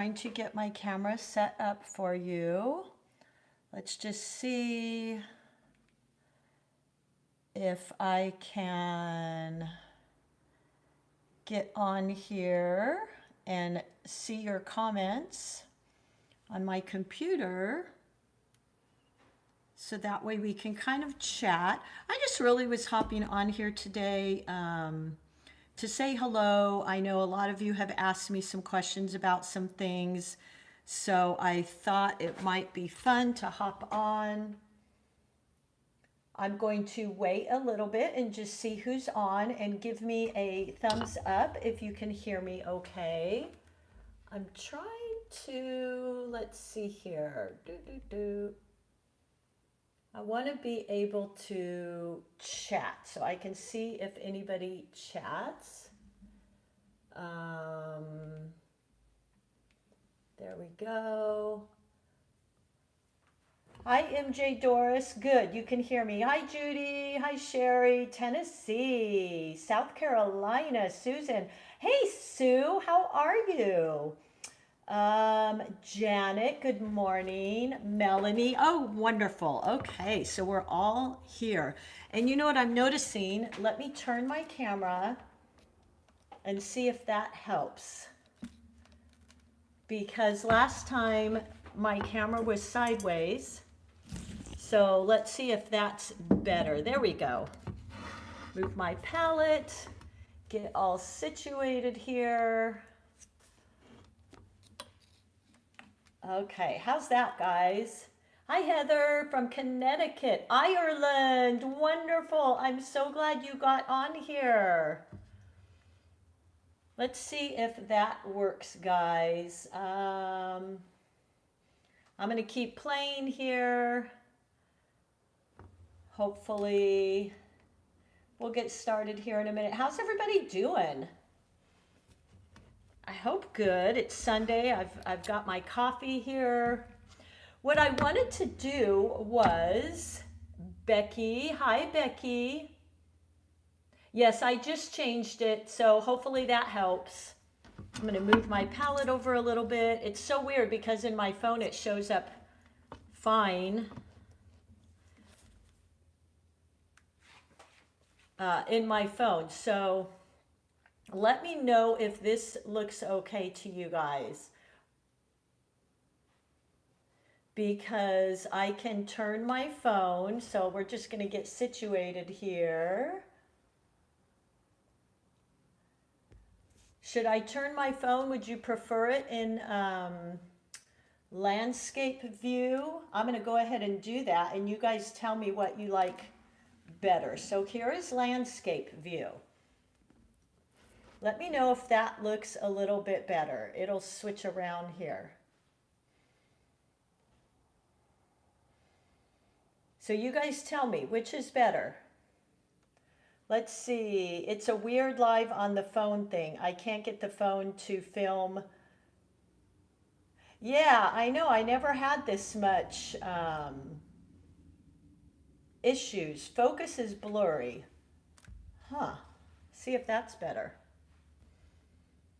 Trying to get my camera set up for you. Let's just see if I can get on here and see your comments on my computer. So that way we can kind of chat. I just really was hopping on here today to say hello. I know a lot of you have asked me some questions about some things, so I thought it might be fun to hop on. I'm going to wait a little bit and just see who's on and give me a thumbs up if you can hear me okay. I'm trying to, let's see here. I want to be able to chat so I can see if anybody chats. There we go. Hi, MJ Doris. Good, you can hear me. Hi, Judy. Hi, Sherry. Tennessee. South Carolina. Susan. Hey, Sue. How are you? Janet, good morning. Melanie, oh, wonderful. Okay, so we're all here. And you know what I'm noticing? Let me turn my camera and see if that helps. Because last time my camera was sideways. So let's see if that's better. There we go. Move my palette, get all situated here. Okay, how's that, guys? Hi, Heather from Connecticut, Ireland. Wonderful. I'm so glad you got on here. Let's see if that works, guys. I'm going to keep playing here. Hopefully, we'll get started here in a minute. How's everybody doing? I hope good. It's Sunday. I've got my coffee here. What I wanted to do was, Becky, hi Becky. Yes, I just changed it, so hopefully that helps. I'm going to move my palette over a little bit. It's so weird because in my phone it shows up fine. In my phone, so let me know if this looks okay to you guys, because I can turn my phone. So we're just going to get situated here. Should I turn my phone? Would you prefer it in landscape view? I'm going to go ahead and do that, and you guys tell me what you like better. So here is landscape view. Let me know if that looks a little bit better. It'll switch around here. So you guys tell me which is better. Let's see. It's a weird live on the phone thing. I can't get the phone to film. Yeah, I know. I never had this much issues. Focus is blurry. Huh. See if that's better.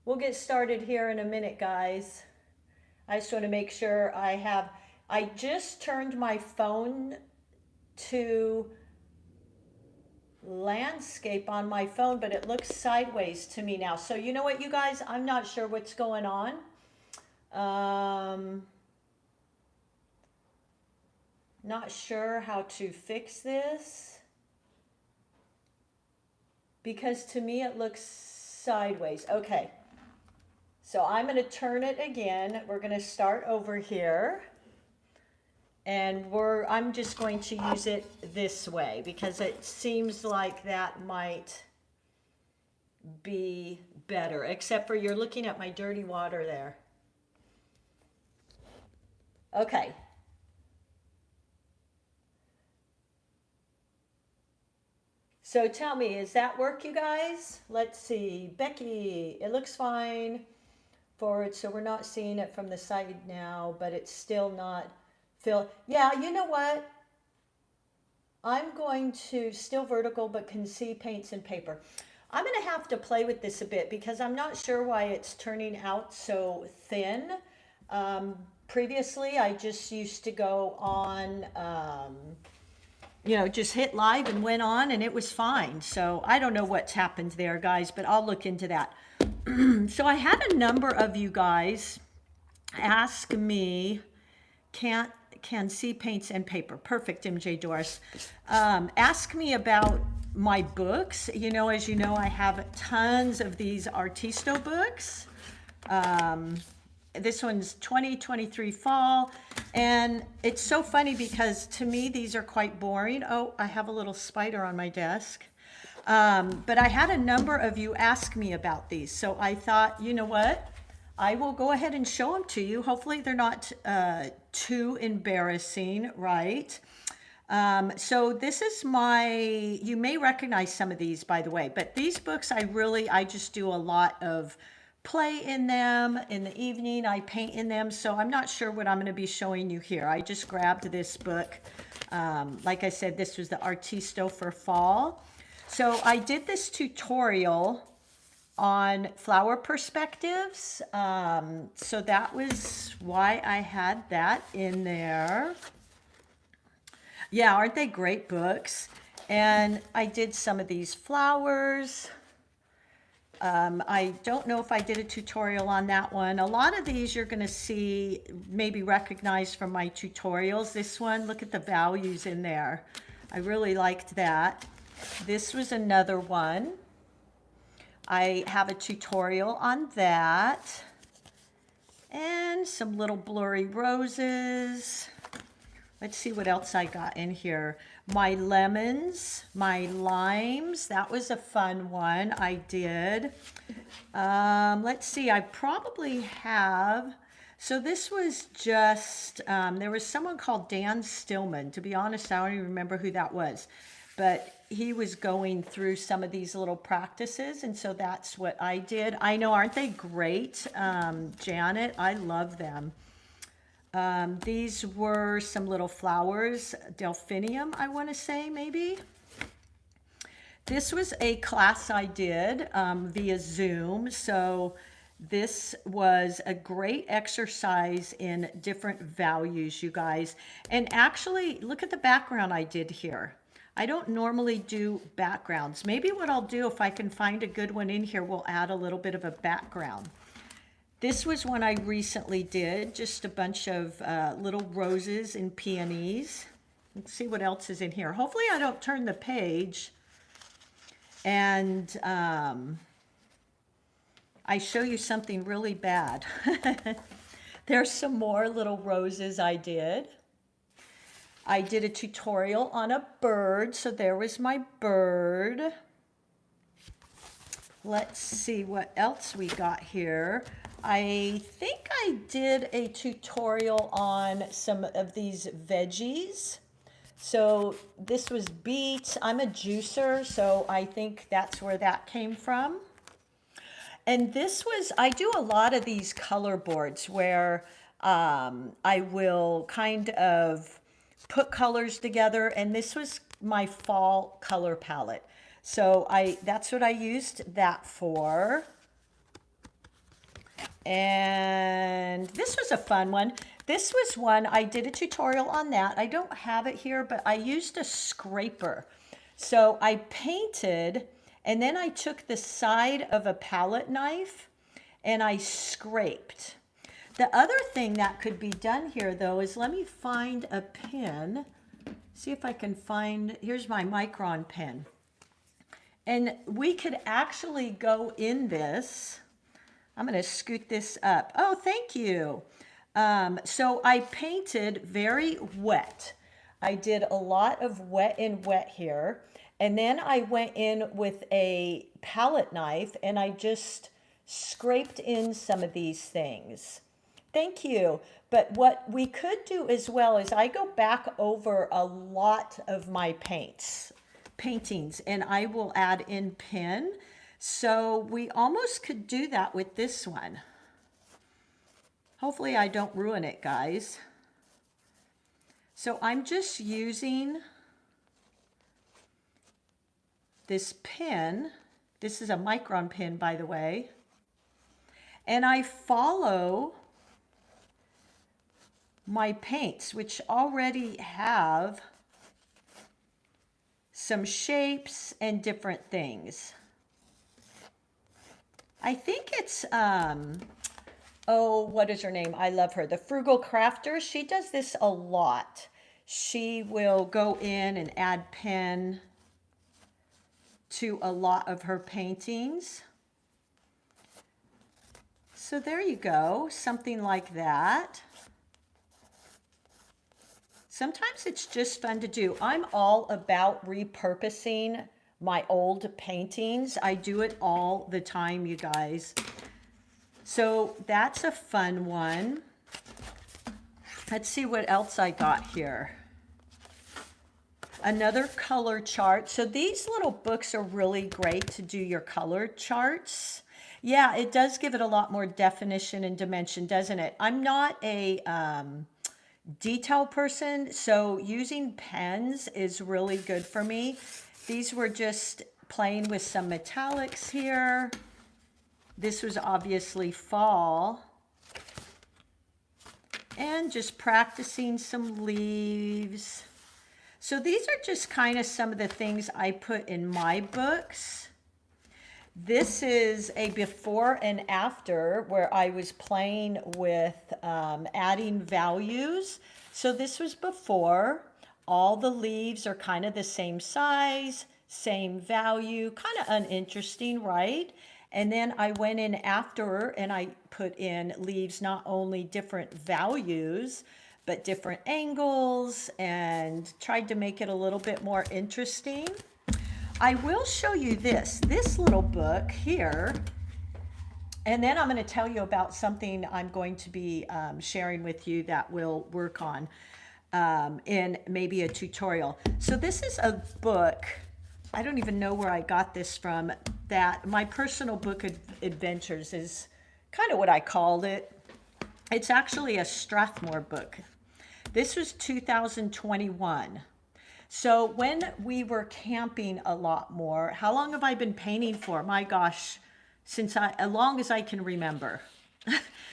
We'll get started here in a minute, guys. I just want to make sure I just turned my phone to landscape on my phone, but it looks sideways to me now. So you know what, you guys, I'm not sure what's going on. Not sure how to fix this, because to me it looks sideways. Okay. So I'm going to turn it again. We're going to start over here. And I'm just going to use it this way because it seems like that might be better, except for you're looking at my dirty water there. Okay. So tell me, does that work, you guys? Let's see. Becky, it looks fine. Forward, so we're not seeing it from the side now, but it's still not filled. Yeah, you know what? I'm going to still vertical, but can see paints and paper. I'm going to have to play with this a bit because I'm not sure why it's turning out so thin. Previously, I just used to go on, you know, just hit live and went on and it was fine. So I don't know what's happened there, guys, but I'll look into that. So I had a number of you guys ask me, can see paints and paper. Perfect, MJ Doris. Ask me about my books. You know, as you know, I have tons of these Artisto books. This one's 2023 fall, and it's so funny because to me these are quite boring. Oh, I have a little spider on my desk. But I had a number of you ask me about these, so I thought, you know what? I will go ahead and show them to you. Hopefully they're not too embarrassing, right? So this is you may recognize some of these, by the way, but these books I just do a lot of play in them. In the evening I paint in them, so I'm not sure what I'm going to be showing you here. I just grabbed this book. Like I said, this was the Artisto for fall. So I did this tutorial on flower perspectives. So that was why I had that in there. Yeah, aren't they great books? And I did some of these flowers. I don't know if I did a tutorial on that one. A lot of these you're going to see, maybe recognize from my tutorials. This one, look at the values in there. I really liked that. This was another one. I have a tutorial on that. And some little blurry roses. Let's see what else I got in here. My lemons, my limes. That was a fun one I did. Let's see, I probably have. So this was just, there was someone called Dan Stillman. To be honest, I don't even remember who that was. But he was going through some of these little practices, and so that's what I did. I know, aren't they great? Janet, I love them. These were some little flowers, delphinium, I want to say, maybe. This was a class I did via Zoom, so this was a great exercise in different values, you guys. And actually, look at the background I did here. I don't normally do backgrounds. Maybe what I'll do, if I can find a good one in here, we'll add a little bit of a background. This was one I recently did, just a bunch of little roses and peonies. Let's see what else is in here. Hopefully I don't turn the page and I show you something really bad. There's some more little roses I did. I did a tutorial on a bird, so there was my bird. Let's see what else we got here. I think I did a tutorial on some of these veggies. So this was beets. I'm a juicer, so I think that's where that came from. And this was, I do a lot of these color boards where I will kind of put colors together, and this was my fall color palette. So that's what I used that for. And this was a fun one. This was one, I did a tutorial on that. I don't have it here, but I used a scraper. So I painted, and then I took the side of a palette knife and I scraped. The other thing that could be done here, though, is let me find a pen. See if I can find, here's my Micron pen. And we could actually go in this. I'm going to scoot this up. Oh, thank you. So I painted very wet. I did a lot of wet in wet here. And then I went in with a palette knife and I just scraped in some of these things. Thank you. But what we could do as well is I go back over a lot of my paintings, and I will add in pen. So we almost could do that with this one. Hopefully I don't ruin it, guys. So I'm just using this pen. This is a Micron pen, by the way. And I follow my paints, which already have some shapes and different things. I think it's, oh, what is her name? I love her. The Frugal Crafter. She does this a lot. She will go in and add pen to a lot of her paintings. So there you go, something like that. Sometimes it's just fun to do. I'm all about repurposing my old paintings. I do it all the time, you guys. So that's a fun one. Let's see what else I got here. Another color chart. So these little books are really great to do your color charts. Yeah, it does give it a lot more definition and dimension, doesn't it? I'm not a detail person, so using pens is really good for me. These were just playing with some metallics here. This was obviously fall. And just practicing some leaves. So these are just kind of some of the things I put in my books. This is a before and after where I was playing with adding values. So this was before. All the leaves are kind of the same size, same value, kind of uninteresting, right? And then I went in after and I put in leaves, not only different values, but different angles, and tried to make it a little bit more interesting. I will show you this little book here, and then I'm going to tell you about something I'm going to be sharing with you that we'll work on in maybe a tutorial. So this is a book, I don't even know where I got this from, that my personal book adventures is kind of what I called it. It's actually a Strathmore book. This was 2021. So when we were camping a lot more, how long have I been painting for? My gosh, as long as I can remember,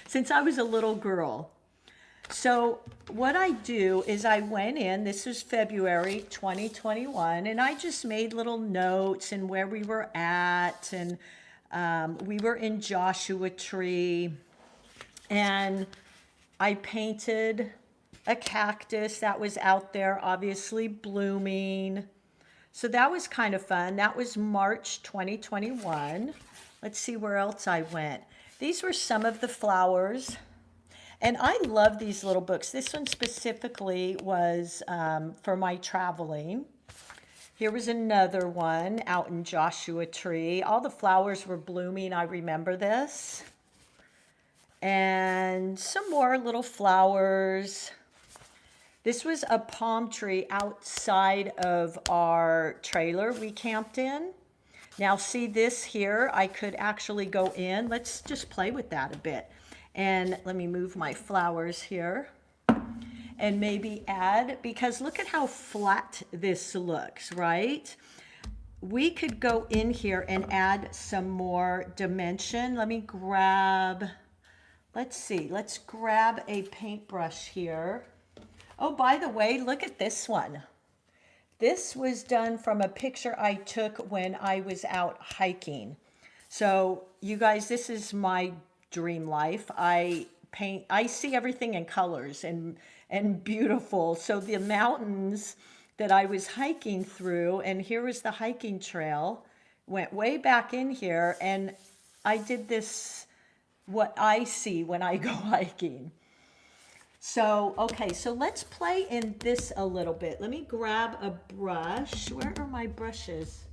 since I was a little girl. So what I do is I went in, this was February 2021, and I just made little notes and where we were at, and we were in Joshua Tree, and I painted a cactus that was out there, obviously blooming. So that was kind of fun. That was March 2021. Let's see where else I went. These were some of the flowers. And I love these little books. This one specifically was for my traveling. Here was another one out in Joshua Tree. All the flowers were blooming. I remember this. And some more little flowers. This was a palm tree outside of our trailer we camped in. Now see this here, I could actually go in. Let's just play with that a bit. And let me move my flowers here and maybe add, because look at how flat this looks, right? We could go in here and add some more dimension. Let me grab, let's see, let's grab a paintbrush here. Oh, by the way, look at this one. This was done from a picture I took when I was out hiking. So you guys, this is my dream life. I see everything in colors and beautiful. So the mountains that I was hiking through, and here was the hiking trail, went way back in here, and I did this, what I see when I go hiking. So, okay, so let's play in this a little bit. Let me grab a brush. Where are my brushes?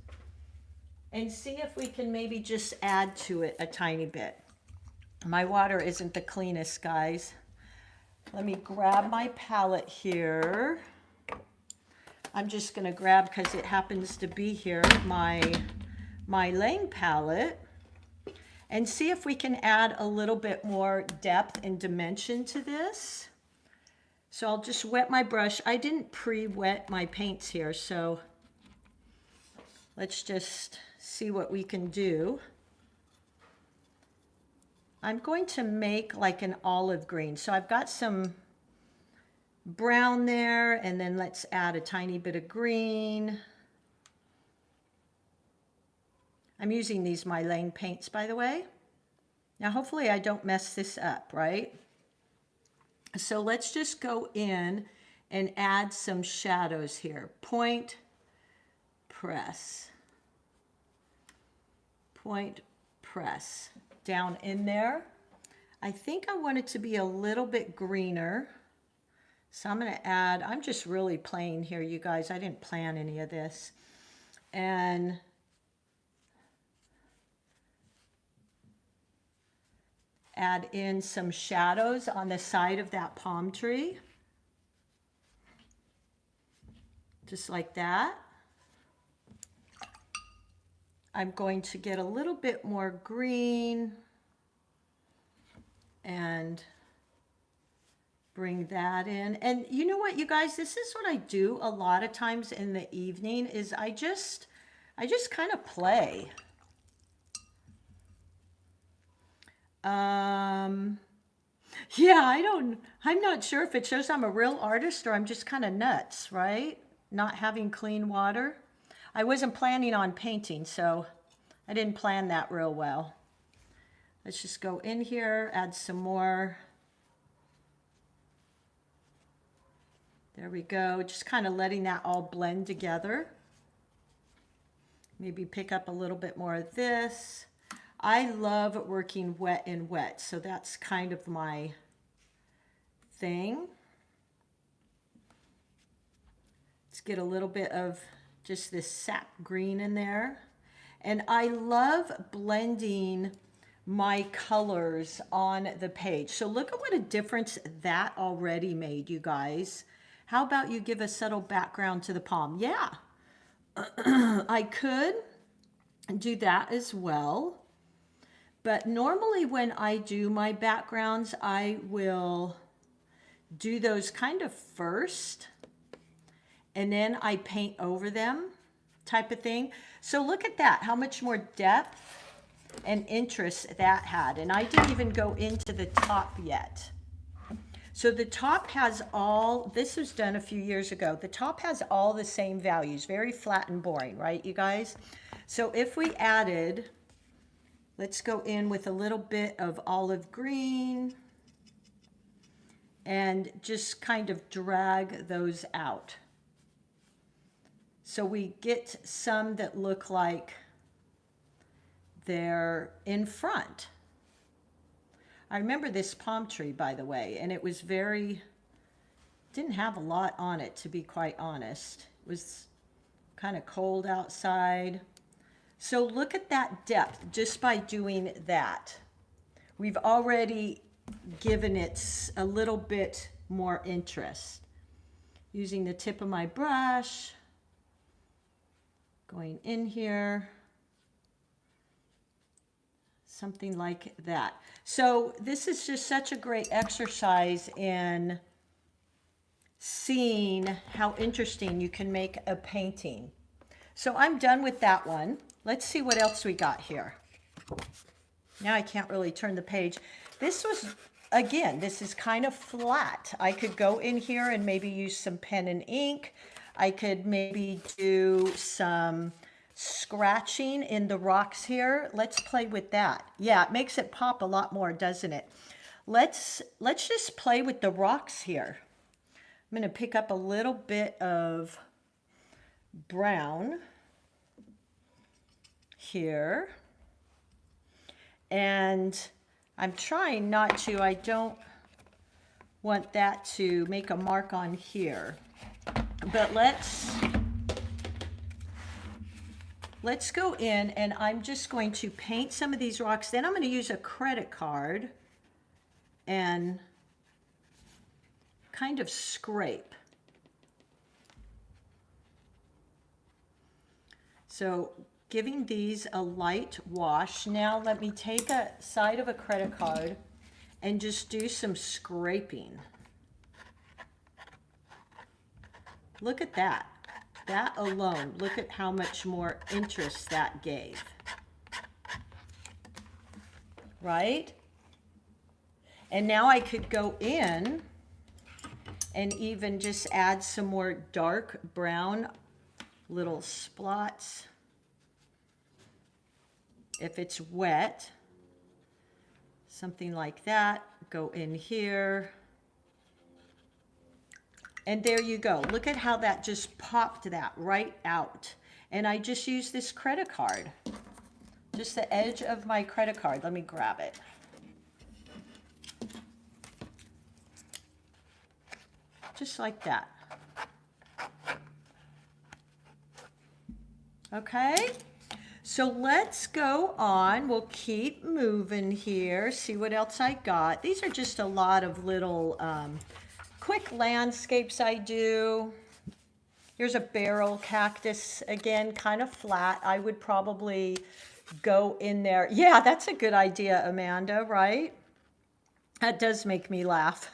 And see if we can maybe just add to it a tiny bit. My water isn't the cleanest, guys. Let me grab my palette here. I'm just going to grab, because it happens to be here, my MeiLang palette. And see if we can add a little bit more depth and dimension to this. So I'll just wet my brush. I didn't pre-wet my paints here, so let's just see what we can do. I'm going to make like an olive green. So I've got some brown there, and then let's add a tiny bit of green. I'm using these MeiLang paints, by the way. Now, hopefully I don't mess this up, right? So let's just go in and add some shadows here. Point, press. Point, press. Down in there. I think I want it to be a little bit greener. So I'm going to add, I'm just really playing here, you guys. I didn't plan any of this. And add in some shadows on the side of that palm tree. Just like that. I'm going to get a little bit more green and bring that in. And you know what, you guys, this is what I do a lot of times in the evening is I just kind of play. Yeah, I'm not sure if it shows I'm a real artist or I'm just kind of nuts, right? Not having clean water. I wasn't planning on painting, so I didn't plan that real well. Let's just go in here, add some more. There we go, just kind of letting that all blend together. Maybe pick up a little bit more of this. I love working wet and wet, so that's kind of my thing. Let's get a little bit of just this sap green in there. And I love blending my colors on the page. So look at what a difference that already made, you guys. How about you give a subtle background to the palm? Yeah, I could do that as well. But normally when I do my backgrounds, I will do those kind of first, and then I paint over them type of thing. So look at that, how much more depth and interest that had. And I didn't even go into the top yet. So the top has all, this was done a few years ago. The top has all the same values, very flat and boring, right, you guys? So if we added, let's go in with a little bit of olive green and just kind of drag those out. So we get some that look like they're in front. I remember this palm tree, by the way, and it was didn't have a lot on it, to be quite honest. It was kind of cold outside. So look at that depth just by doing that. We've already given it a little bit more interest. Using the tip of my brush, going in here, something like that. So this is just such a great exercise in seeing how interesting you can make a painting. So I'm done with that one. Let's see what else we got here. Now I can't really turn the page. This was, again, this is kind of flat. I could go in here and maybe use some pen and ink. I could maybe do some scratching in the rocks here. Let's play with that. Yeah, it makes it pop a lot more, doesn't it? Let's just play with the rocks here. I'm going to pick up a little bit of brown here. And I'm trying not to, I don't want that to make a mark on here. But let's go in and I'm just going to paint some of these rocks. Then I'm going to use a credit card and kind of scrape. So giving these a light wash. Now let me take a side of a credit card and just do some scraping. Look at that. That alone, look at how much more interest that gave. Right? And now I could go in and even just add some more dark brown little splots. If it's wet, something like that, go in here. And there you go. Look at how that just popped that right out. And I just used this credit card. Just the edge of my credit card. Let me grab it. Just like that. Okay. So let's go on. We'll keep moving here. See what else I got. These are just a lot of little quick landscapes I do. Here's a barrel cactus, again, kind of flat. I would probably go in there. Yeah, that's a good idea, Amanda, right? That does make me laugh.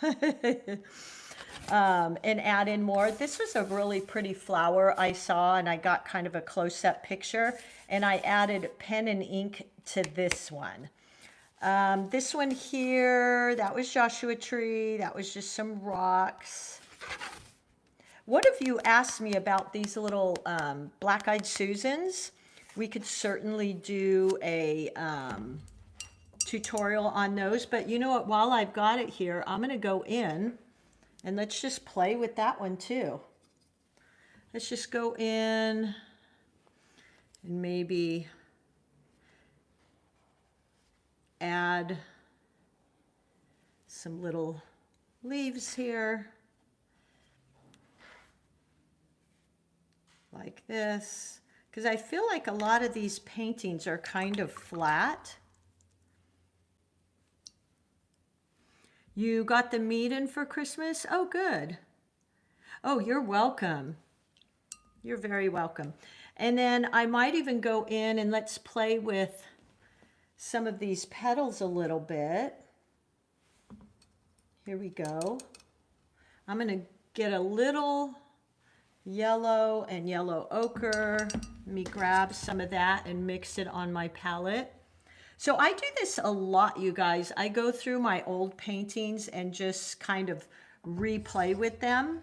And add in more. This was a really pretty flower I saw, and I got kind of a close-up picture, and I added pen and ink to this one. This one here, that was Joshua Tree. That was just some rocks. What if you asked me about these little black-eyed Susans? We could certainly do a tutorial on those. But you know what? While I've got it here, I'm going to go in and let's just play with that one too. Let's just go in and maybe add some little leaves here, like this, because I feel like a lot of these paintings are kind of flat. You got the Meeden for Christmas? Oh, good. Oh, you're welcome. You're very welcome. And then I might even go in and let's play with some of these petals a little bit. Here we go. I'm going to get a little yellow and yellow ochre. Let me grab some of that and mix it on my palette. So I do this a lot, you guys. I go through my old paintings and just kind of replay with them.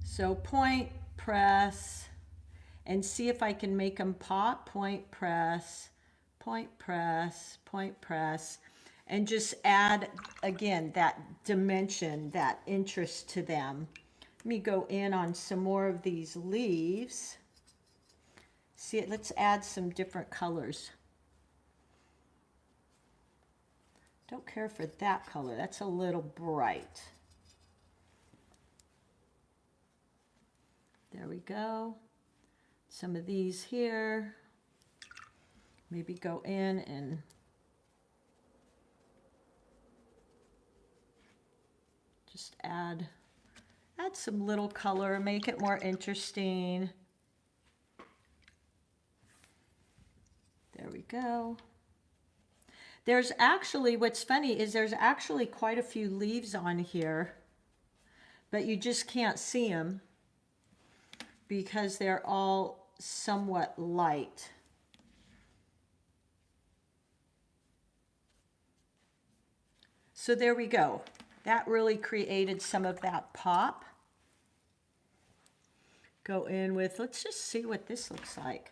So point, press, and see if I can make them pop. Point, press, point, press, point, press, and just add, again, that dimension, that interest to them. Let me go in on some more of these leaves. See it, let's add some different colors. Don't care for that color, that's a little bright. There we go. Some of these here. Maybe go in and just add some little color, make it more interesting. There we go. There's actually, what's funny is there's actually quite a few leaves on here, but you just can't see them because they're all somewhat light. So there we go. That really created some of that pop. Go in with, let's just see what this looks like.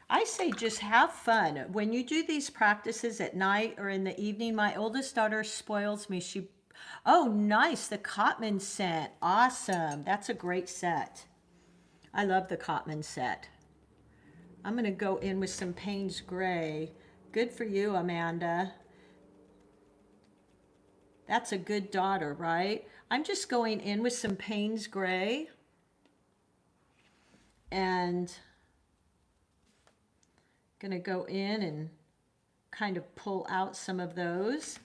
I say just have fun. When you do these practices at night or in the evening, my oldest daughter spoils me. Oh, nice, the Cotman set. Awesome, that's a great set. I love the Cotman set. I'm gonna go in with some Payne's Gray. Good for you, Amanda. That's a good daughter, right? I'm just going in with some Payne's Gray and gonna go in and kind of pull out some of those.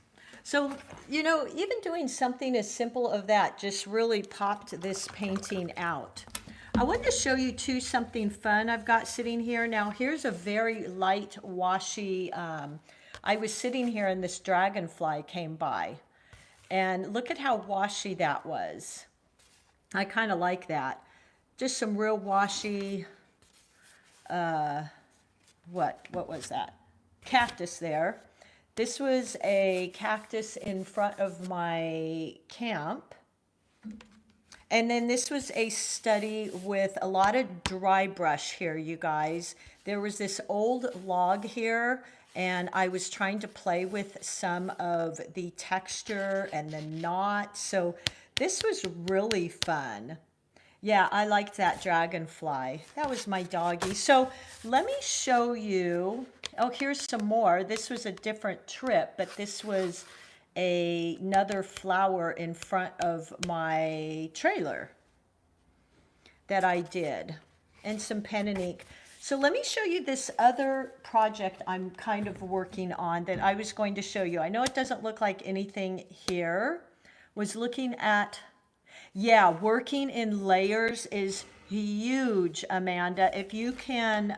So, you know, even doing something as simple as that just really popped this painting out. I wanted to show you too something fun I've got sitting here. Now here's a very light washy, I was sitting here and this dragonfly came by. And look at how washy that was. I kind of like that. Just some real washy, what was that? Cactus there. This was a cactus in front of my camp. And then this was a study with a lot of dry brush here, you guys. There was this old log here, and I was trying to play with some of the texture and the knot. So this was really fun. Yeah, I liked that dragonfly. That was my doggy. So let me show you. Oh, here's some more. This was a different trip, but this was another flower in front of my trailer that I did, and some pen and ink. So let me show you this other project I'm kind of working on that I was going to show you. I know it doesn't look like anything here. Was looking at, yeah, working in layers is huge, Amanda. If you can,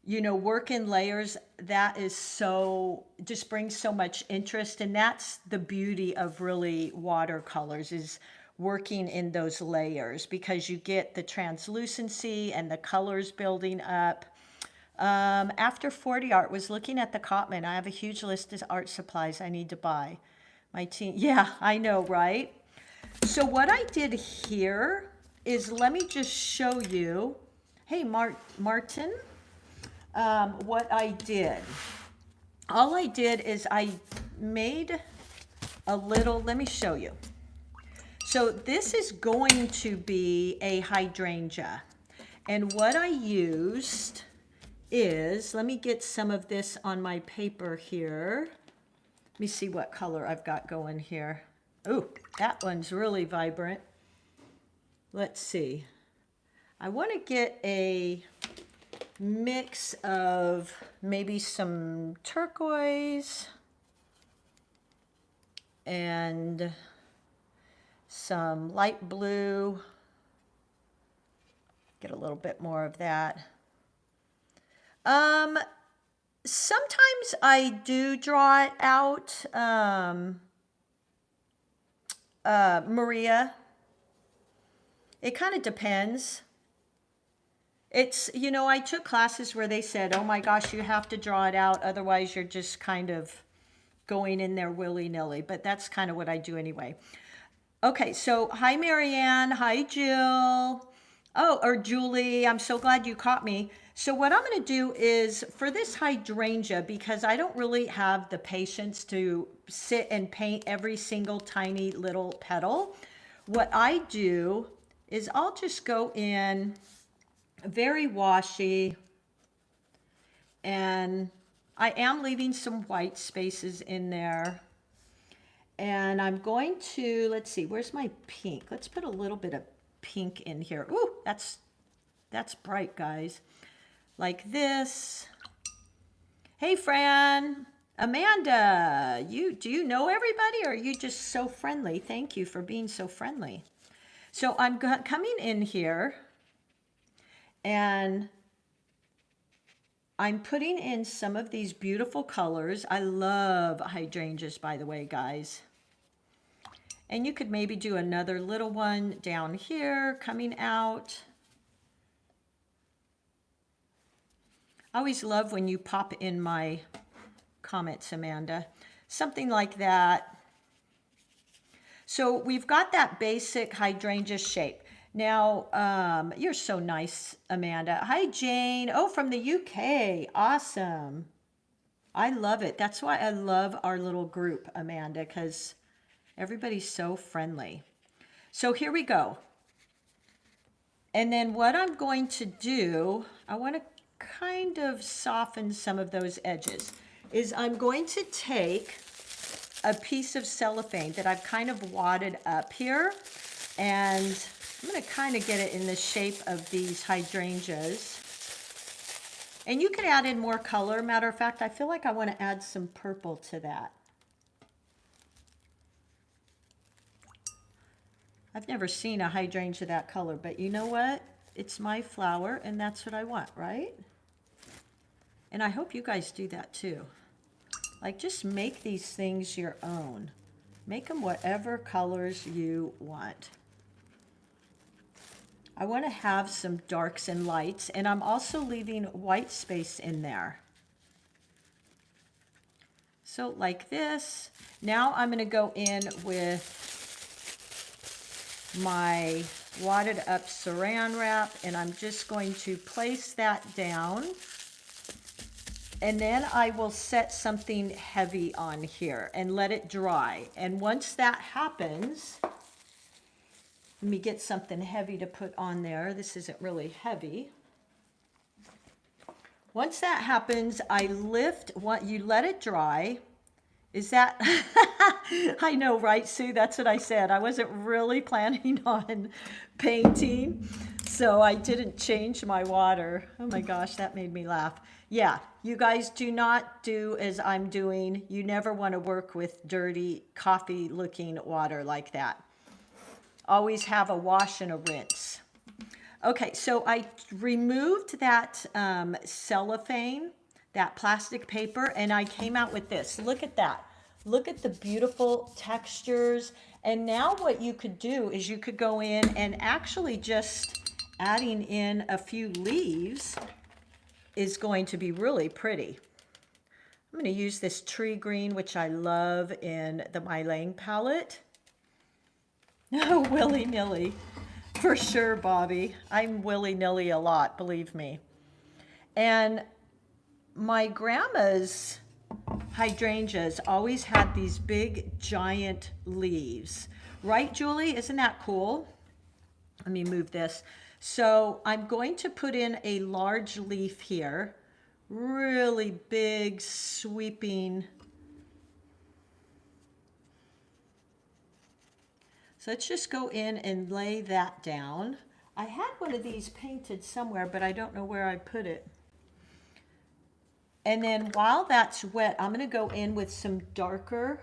you know, work in layers, that is so, just brings so much interest. And that's the beauty of really watercolors, is working in those layers, because you get the translucency and the colors building up. After 40 art, was looking at the Cotman. I have a huge list of art supplies I need to buy. My team, yeah, I know, right? So what I did here is, let me just show you, hey, Martin, what I did. All I did is I made a little, let me show you. So this is going to be a hydrangea. And what I used is, let me get some of this on my paper here. Let me see what color I've got going here. Oh, that one's really vibrant. Let's see. I want to get a mix of maybe some turquoise and some light blue. Get a little bit more of that. Sometimes I do draw it out, Maria. It kind of depends. It's, you know, I took classes where they said, oh my gosh, you have to draw it out, otherwise you're just kind of going in there willy-nilly, but that's kind of what I do anyway. Okay, so hi Marianne, hi Jill. Oh, or Julie, I'm so glad you caught me. So what I'm going to do is, for this hydrangea, because I don't really have the patience to sit and paint every single tiny little petal, what I do is I'll just go in very washy, and I am leaving some white spaces in there. And I'm going to, let's see, where's my pink? Let's put a little bit of pink in here. Ooh, that's bright, guys. Like this. Hey, Fran. Amanda, do you know everybody, or are you just so friendly? Thank you for being so friendly. So I'm coming in here, and I'm putting in some of these beautiful colors. I love hydrangeas, by the way, guys. And you could maybe do another little one down here coming out. I always love when you pop in my comments, Amanda. Something like that. So we've got that basic hydrangea shape. Now, you're so nice, Amanda. Hi, Jane. Oh, from the UK. Awesome. I love it. That's why I love our little group, Amanda, because everybody's so friendly. So here we go. And then what I'm going to do, I want to kind of soften some of those edges, is I'm going to take a piece of cellophane that I've kind of wadded up here, and I'm going to kind of get it in the shape of these hydrangeas. And you could add in more color. Matter of fact, I feel like I want to add some purple to that. I've never seen a hydrangea that color, but you know what? It's my flower, and that's what I want, right? And I hope you guys do that too. Like, just make these things your own. Make them whatever colors you want. I want to have some darks and lights, and I'm also leaving white space in there. So like this. Now I'm going to go in with my wadded up saran wrap, and I'm just going to place that down. And then I will set something heavy on here and let it dry. And once that happens, let me get something heavy to put on there. This isn't really heavy. Once that happens, I lift what you let it dry. Is that, I know, right, Sue? That's what I said. I wasn't really planning on painting, so I didn't change my water. Oh my gosh, that made me laugh. Yeah, you guys do not do as I'm doing. You never want to work with dirty coffee looking water like that. Always have a wash and a rinse. Okay, so I removed that cellophane, that plastic paper, and I came out with this. Look at that. Look at the beautiful textures. And now what you could do is you could go in and actually just adding in a few leaves is going to be really pretty. I'm going to use this tree green, which I love, in the MeiLang palette. Oh, willy-nilly. For sure, Bobby. I'm willy-nilly a lot, believe me. And my grandma's hydrangeas always had these big, giant leaves. Right, Julie? Isn't that cool? Let me move this. So I'm going to put in a large leaf here. Really big, sweeping. So let's just go in and lay that down. I had one of these painted somewhere, but I don't know where I put it. And then while that's wet, I'm going to go in with some darker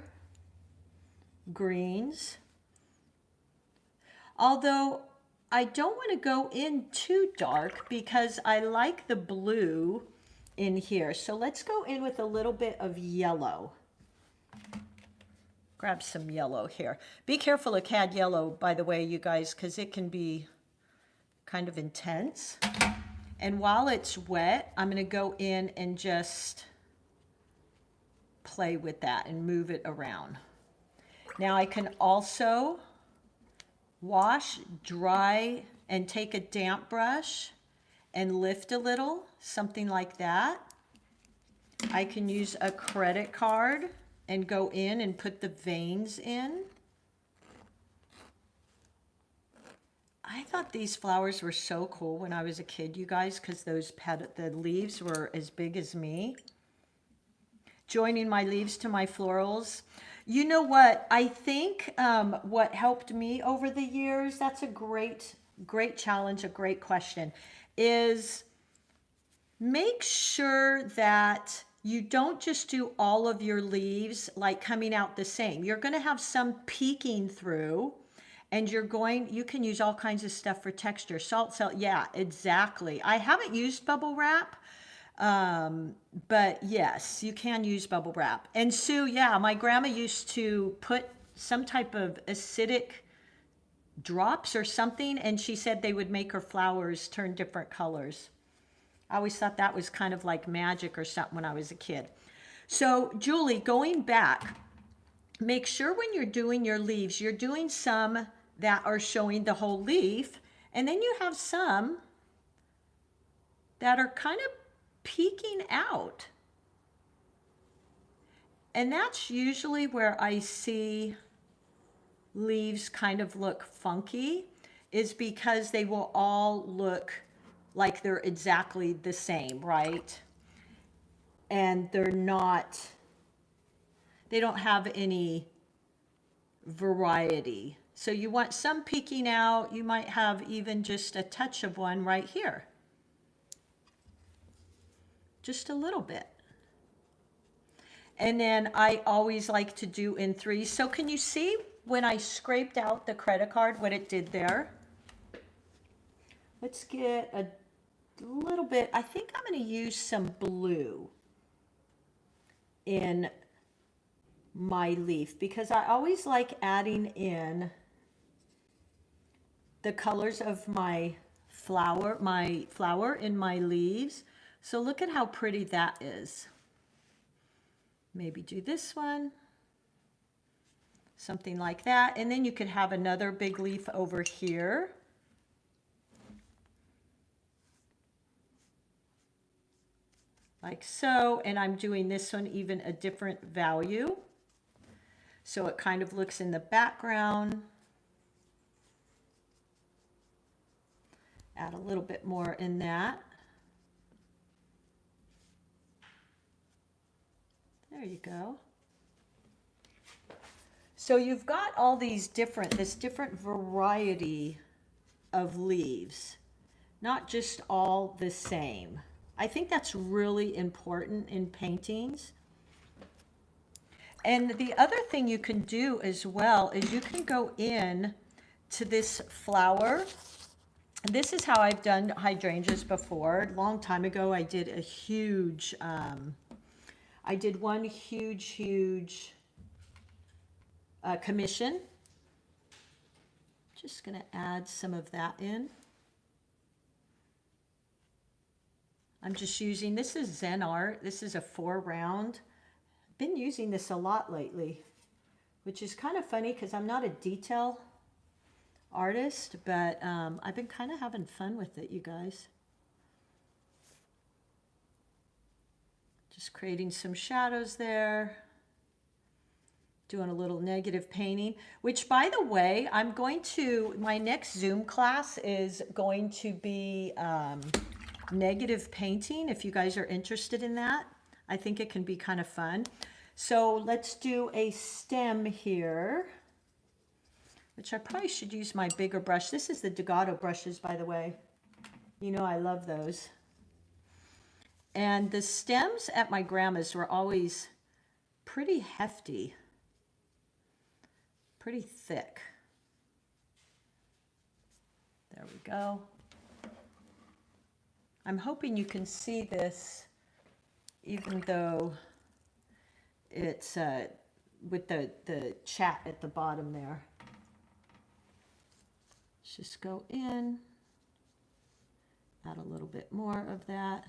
greens. Although I don't want to go in too dark because I like the blue in here. So let's go in with a little bit of yellow. Grab some yellow here. Be careful of cad yellow, by the way, you guys, because it can be kind of intense. And while it's wet, I'm going to go in and just play with that and move it around. Now I can also wash, dry, and take a damp brush and lift a little, something like that. I can use a credit card and go in and put the veins in. I thought these flowers were so cool when I was a kid, you guys, because the leaves were as big as me. Joining my leaves to my florals. You know what? I think what helped me over the years, that's a great challenge, a great question, is make sure that you don't just do all of your leaves like coming out the same. You're going to have some peeking through, and you can use all kinds of stuff for texture. Salt cell, yeah, exactly. I haven't used bubble wrap, but yes, you can use bubble wrap. And Sue, yeah, my grandma used to put some type of acidic drops or something, and she said they would make her flowers turn different colors. I always thought that was kind of like magic or something when I was a kid. So Julie, going back, make sure when you're doing your leaves, you're doing some that are showing the whole leaf, and then you have some that are kind of peeking out. And that's usually where I see leaves kind of look funky, is because they will all look like they're exactly the same, right? And they don't have any variety. So you want some peeking out. You might have even just a touch of one right here. Just a little bit. And then I always like to do in threes. So can you see when I scraped out the credit card what it did there? Let's get a little bit. I think I'm going to use some blue in my leaf because I always like adding in the colors of my flower in my leaves. So look at how pretty that is. Maybe do this one. Something like that. And then you could have another big leaf over here. Like so. And I'm doing this one even a different value. So it kind of looks in the background. Add a little bit more in that. There you go. So you've got all these this different variety of leaves, not just all the same. I think that's really important in paintings. And the other thing you can do as well is you can go in to this flower. This is how I've done hydrangeas before. A long time ago, I did a huge, I did one huge commission. Just going to add some of that in. I'm just using, this is Zen Art. This is a 4-round. I've been using this a lot lately, which is kind of funny because I'm not a detail artist, but I've been kind of having fun with it, you guys. Just creating some shadows there. Doing a little negative painting, which by the way, my next Zoom class is going to be negative painting. If you guys are interested in that, I think it can be kind of fun. So let's do a stem here, which I probably should use my bigger brush. This is the Degato brushes, by the way. You know I love those. And the stems at my grandma's were always pretty hefty. Pretty thick. There we go. I'm hoping you can see this even though it's with the chat at the bottom there. Let's just go in, add a little bit more of that.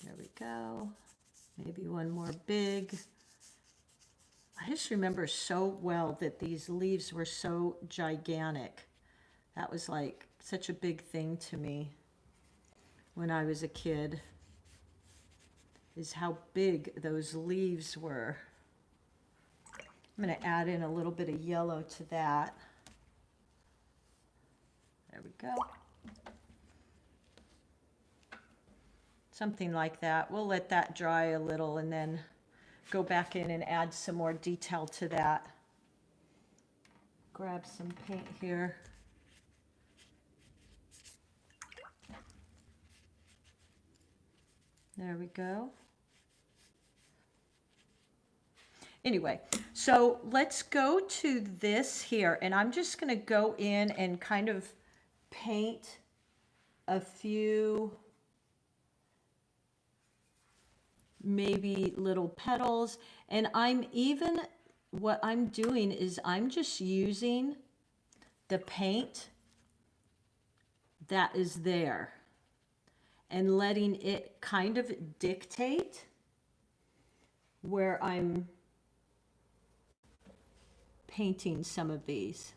There we go. Maybe one more big. I just remember so well that these leaves were so gigantic. That was like such a big thing to me when I was a kid, is how big those leaves were. I'm going to add in a little bit of yellow to that. There we go. Something like that. We'll let that dry a little and then go back in and add some more detail to that. Grab some paint here. There we go. Anyway, so let's go to this here, and I'm just going to go in and kind of paint a few maybe little petals. And what I'm doing is I'm just using the paint that is there and letting it kind of dictate where I'm painting some of these.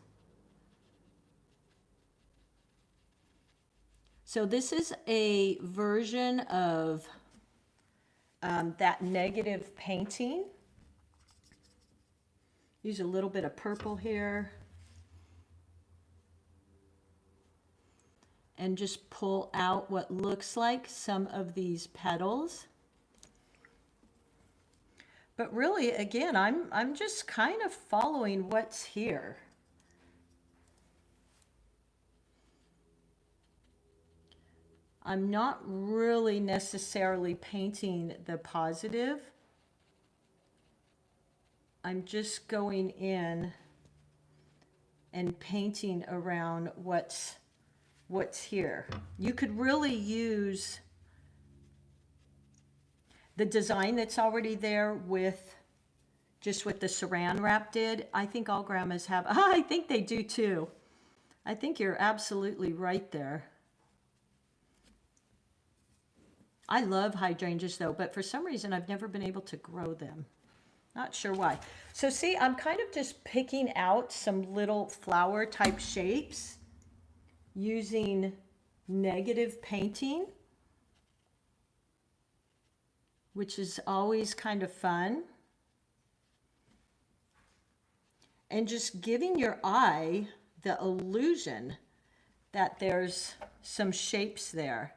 So this is a version of that negative painting. Use a little bit of purple here. And just pull out what looks like some of these petals. But really, again, I'm just kind of following what's here. I'm not really necessarily painting the positive. I'm just going in and painting around what's here. You could really use the design that's already there with just what the saran wrap did. I think all grandmas have. I think they do too. I think you're absolutely right there. I love hydrangeas though, but for some reason I've never been able to grow them. Not sure why. So see, I'm kind of just picking out some little flower type shapes using negative painting, which is always kind of fun. And just giving your eye the illusion that there's some shapes there.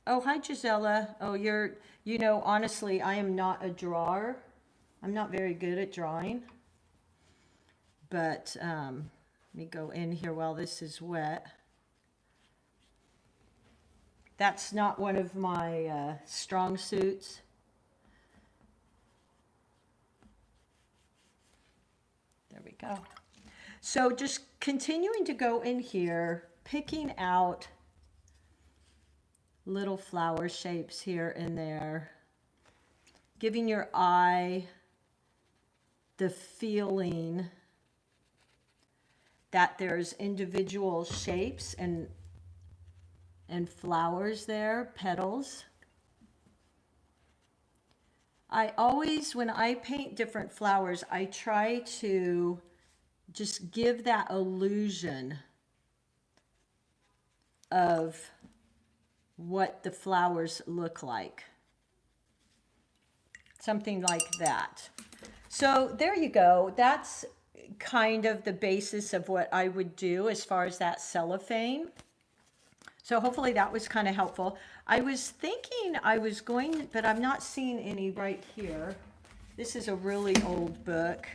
Oh, hi, Gisela. Oh, you know, honestly, I am not a drawer. I'm not very good at drawing. But let me go in here while this is wet. That's not one of my strong suits. There we go. So just continuing to go in here, picking out little flower shapes here and there, giving your eye the feeling that there's individual shapes and flowers there, petals. I always, when I paint different flowers, I try to just give that illusion of what the flowers look like. Something like that. So there you go. That's kind of the basis of what I would do as far as that cellophane. So hopefully that was kind of helpful. I was thinking I was going, but I'm not seeing any right here. This is a really old book.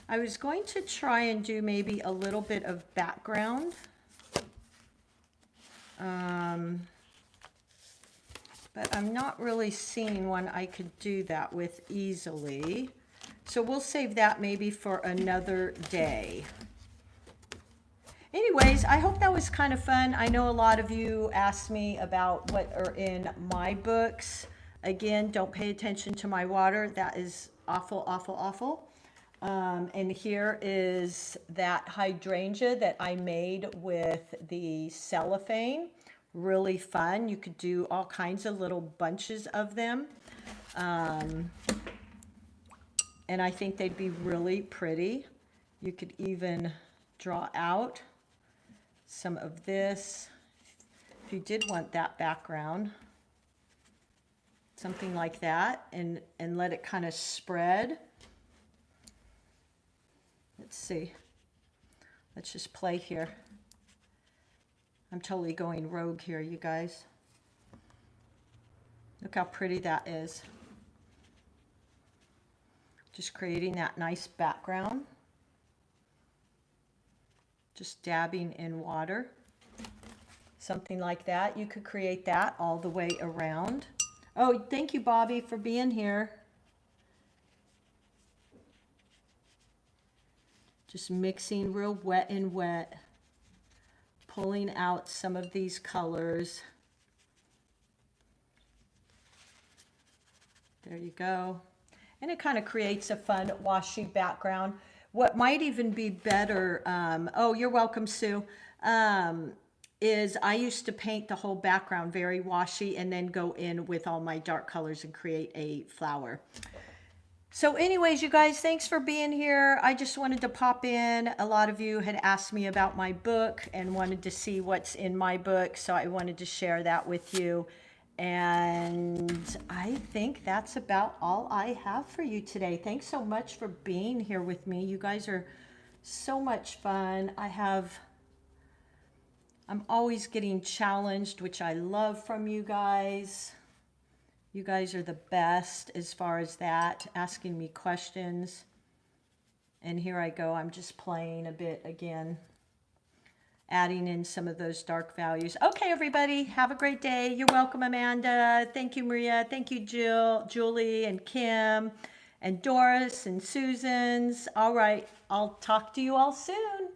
I was going to try and do maybe a little bit of background. But I'm not really seeing one I could do that with easily. So we'll save that maybe for another day. Anyways, I hope that was kind of fun. I know a lot of you asked me about what are in my books. Again, don't pay attention to my water. That is awful, awful, awful. And here is that hydrangea that I made with the cellophane. Really fun. You could do all kinds of little bunches of them. And I think they'd be really pretty. You could even draw out some of this if you did want that background. Something like that, and let it kind of spread. Let's see. Let's just play here. I'm totally going rogue here, you guys. Look how pretty that is. Just creating that nice background. Just dabbing in water. Something like that. You could create that all the way around. Oh, thank you, Bobby, for being here. Just mixing real wet and wet. Pulling out some of these colors. There you go. And it kind of creates a fun washy background. What might even be better, oh, you're welcome, Sue, is I used to paint the whole background very washy and then go in with all my dark colors and create a flower. So anyways, you guys, thanks for being here. I just wanted to pop in. A lot of you had asked me about my book and wanted to see what's in my book, so I wanted to share that with you. And I think that's about all I have for you today. Thanks so much for being here with me. You guys are so much fun. I'm always getting challenged, which I love from you guys. You guys are the best as far as that, asking me questions. And here I go, I'm just playing a bit again, adding in some of those dark values. Okay, everybody, have a great day. You're welcome, Amanda. Thank you, Maria. Thank you, Jill, Julie, and Kim, and Doris, and Susan's. All right, I'll talk to you all soon.